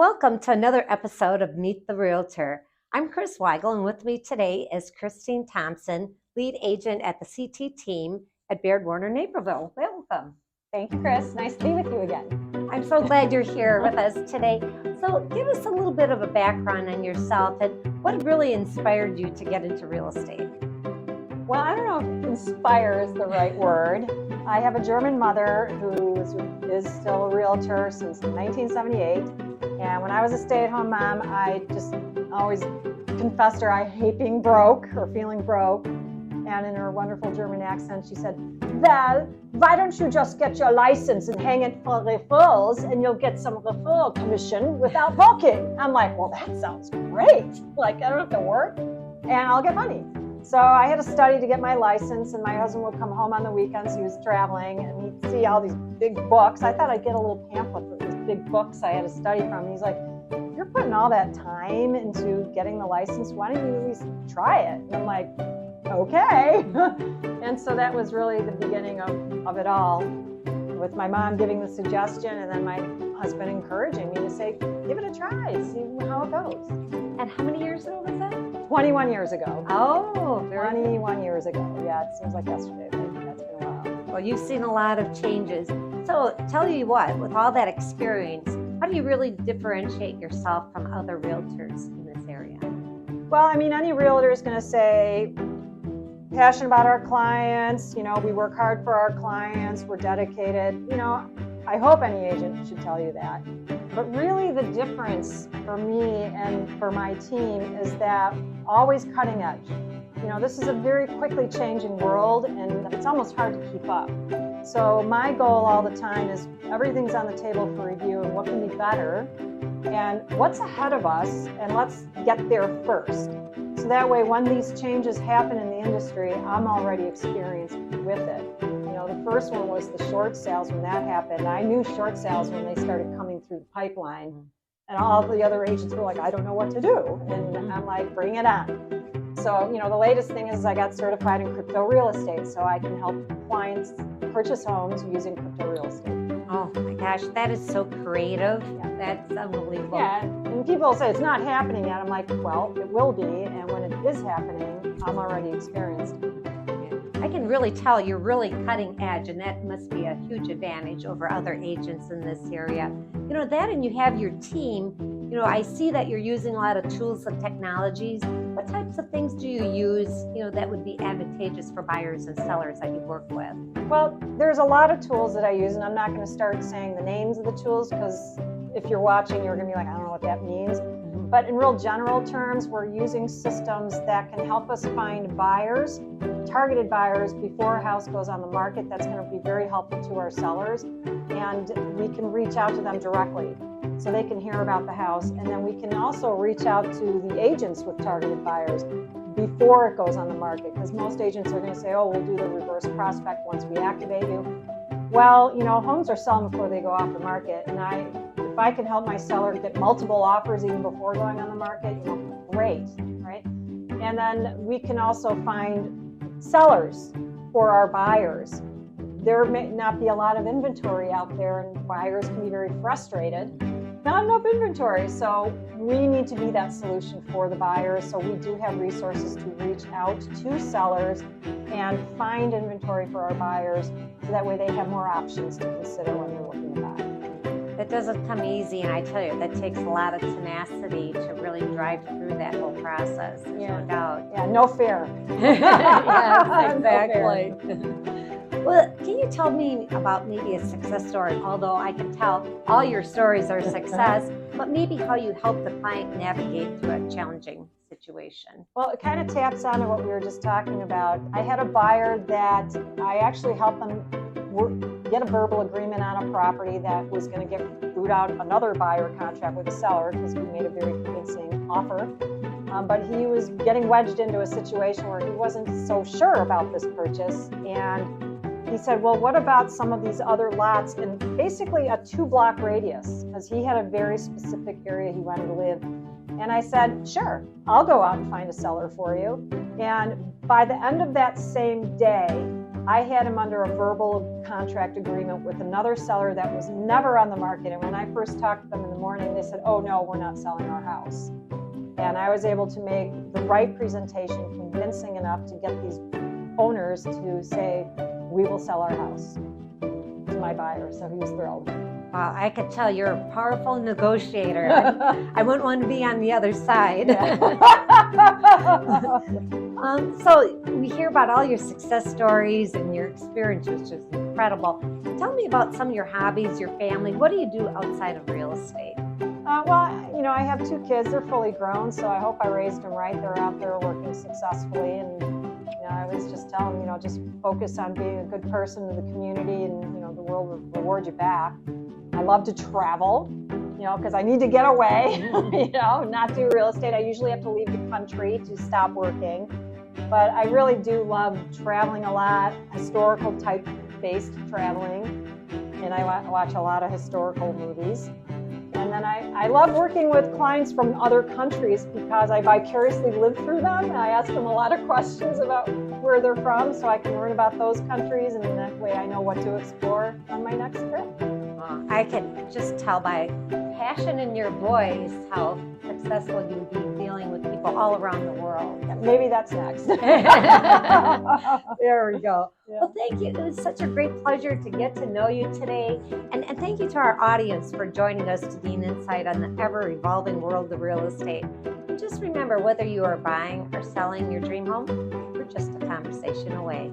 Welcome to another episode of Meet the Realtor. I'm Kris Weigel, and with me today is Christine Thompson, lead agent at the CT team at Baird Warner, Naperville. Welcome. Thank you, Kris. Nice to be with you again. I'm so glad you're here with us today. So give us a little bit of a background on yourself and what really inspired you to get into real estate. Well, I don't know if inspire is the right word. I have a German mother who is still a realtor since 1978. And when I was a stay-at-home mom, I just always confessed her I hate being broke or feeling broke. And in her wonderful German accent, she said, "Well, why don't you just get your license and hang it for referrals and you'll get some referral commission without working?" I'm like, well, that sounds great. Like, I don't have to work and I'll get money. So I had to study to get my license, and my husband would come home on the weekends. He was traveling, and he'd see all these big books. I thought I'd get a little pamphlet with these big books I had to study from. And he's like, "You're putting all that time into getting the license. Why don't you at least try it?" And I'm like, okay. And so that was really the beginning of it all, with my mom giving the suggestion and then my husband encouraging me to say, give it a try, see how it goes. And how many years ago was that? 21 years ago. Oh, very 21 years ago. Yeah, it seems like yesterday, but that's been a while. Well, you've seen a lot of changes. So tell you what, with all that experience, how do you really differentiate yourself from other realtors in this area? Well, I mean, any realtor is going to say, passionate about our clients, we work hard for our clients, we're dedicated. I hope any agent should tell you that. But really the difference for me and for my team is that always cutting edge. This is a very quickly changing world and it's almost hard to keep up. So my goal all the time is everything's on the table for review and what can be better and what's ahead of us, and let's get there first. So that way when these changes happen in the industry, I'm already experienced with it. The first one was the short sales. When that happened, I knew short sales when they started coming through the pipeline, and all the other agents were like, I don't know what to do. And I'm like, bring it on. So, the latest thing is I got certified in crypto real estate, so I can help clients purchase homes using crypto real estate. Oh my gosh, that is so creative. Yeah. That's unbelievable. Yeah, and people say it's not happening yet. I'm like, well, it will be, and when it is happening, I'm already experienced. I can really tell you're really cutting edge, and that must be a huge advantage over other agents in this area. That, and you have your team. I see that you're using a lot of tools and technologies. What types of things do you use, that would be advantageous for buyers and sellers that you work with? Well, there's a lot of tools that I use, and I'm not going to start saying the names of the tools because if you're watching, you're going to be like, I don't know what that means. But in real general terms, we're using systems that can help us find buyers, targeted buyers, before a house goes on the market. That's going to be very helpful to our sellers. And we can reach out to them directly so they can hear about the house. And then we can also reach out to the agents with targeted buyers before it goes on the market. Because most agents are going to say, oh, we'll do the reverse prospect once we activate you. Well, homes are selling before they go off the market. And if I can help my seller get multiple offers even before going on the market, great, right? And then we can also find sellers for our buyers. There may not be a lot of inventory out there, and buyers can be very frustrated. Not enough inventory, so we need to be that solution for the buyers. So we do have resources to reach out to sellers and find inventory for our buyers, so that way they have more options to consider when they're looking to buy. It doesn't come easy, and I tell you, that takes a lot of tenacity to really drive through that whole process. There's no doubt. Yeah, no fear. Yes, exactly. Well, can you tell me about maybe a success story? Although I can tell all your stories are success, but maybe how you help the client navigate through a challenging situation. Well, it kind of taps onto what we were just talking about. I had a buyer that I actually helped them get a verbal agreement on a property that was going to get boot out another buyer contract with the seller because we made a very convincing offer. But he was getting wedged into a situation where he wasn't so sure about this purchase. And he said, well, what about some of these other lots in basically a 2-block radius? Because he had a very specific area he wanted to live. And I said, sure, I'll go out and find a seller for you. And by the end of that same day, I had him under a verbal contract agreement with another seller that was never on the market. And when I first talked to them in the morning, they said, oh no, we're not selling our house. And I was able to make the right presentation convincing enough to get these owners to say, we will sell our house to my buyer. So he was thrilled. Wow, I could tell you're a powerful negotiator. I wouldn't want to be on the other side. So we hear about all your success stories and your experience, which is incredible. Tell me about some of your hobbies, your family. What do you do outside of real estate? Well, I have 2 kids. They're fully grown, so I hope I raised them right. They're out there working successfully, and I always just tell them, just focus on being a good person to the community, and the world will reward you back. I love to travel, because I need to get away, not do real estate. I usually have to leave the country to stop working, but I really do love traveling a lot, historical type based traveling, and I watch a lot of historical movies. And then I love working with clients from other countries because I vicariously live through them. And I ask them a lot of questions about where they're from so I can learn about those countries, and that way I know what to explore on my next trip. I can just tell by passion in your voice how successful you'll be dealing with people all around the world. Maybe that's next. There we go. Yeah. Well, thank you. It was such a great pleasure to get to know you today. And thank you to our audience for joining us to gain insight on the ever-evolving world of real estate. And just remember, whether you are buying or selling your dream home, we're just a conversation away.